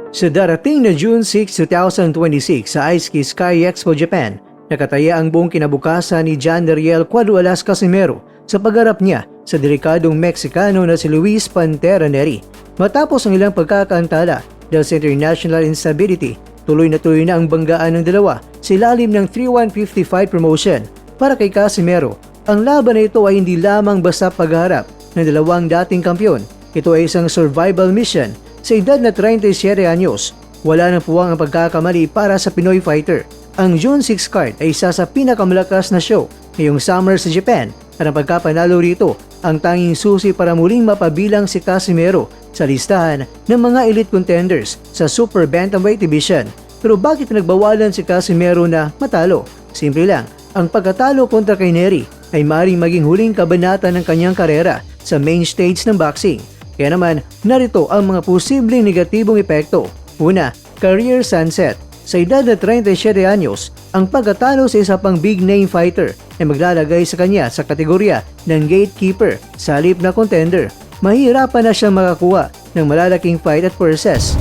Sa darating na June 6, 2026 sa Aiski Sky Expo Japan, nakataya ang buong kinabukasan ni John Dariel Cuadualas Casimero sa pagharap niya sa delikadong Meksikano na si Luis Pantera Neri. Matapos ang ilang pagkakaantala dahil sa international instability, tuloy na ang banggaan ng dalawa sa ilalim ng 3-1-55 promotion. Para kay Casimero, ang laban na ito ay hindi lamang basta pagharap ng dalawang dating kampiyon. Ito ay isang survival mission. Sa edad na 37 anyos, wala nang puwang ang pagkakamali para sa Pinoy fighter. Ang June 6 card ay isa sa pinakamalakas na show ngayong summer sa Japan at ang pagkapanalo rito ang tanging susi para muling mapabilang si Casimero sa listahan ng mga elite contenders sa Super Bantamweight Division. Pero bakit nagbawalan si Casimero na matalo? Simple lang, ang pagkatalo kontra kay Neri ay maaaring maging huling kabanata ng kanyang karera sa main stage ng boxing. Kaya naman, narito ang mga posibleng negatibong epekto. Una, career sunset. Sa edad na 37 anyos, ang pagkatalo sa isa pang big name fighter ay maglalagay sa kanya sa kategorya ng gatekeeper sa halip na contender. Mahirapan na siyang makakuha ng malalaking fight at purses.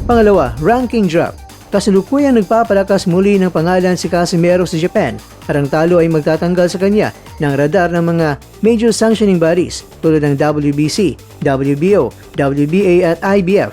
Pangalawa, ranking drop. Kasalukuyang nagpapalakas muli ng pangalan si Casimero sa Japan at ang talo ay magtatanggal sa kanya ng radar ng mga major sanctioning bodies tulad ng WBC, WBO, WBA at IBF.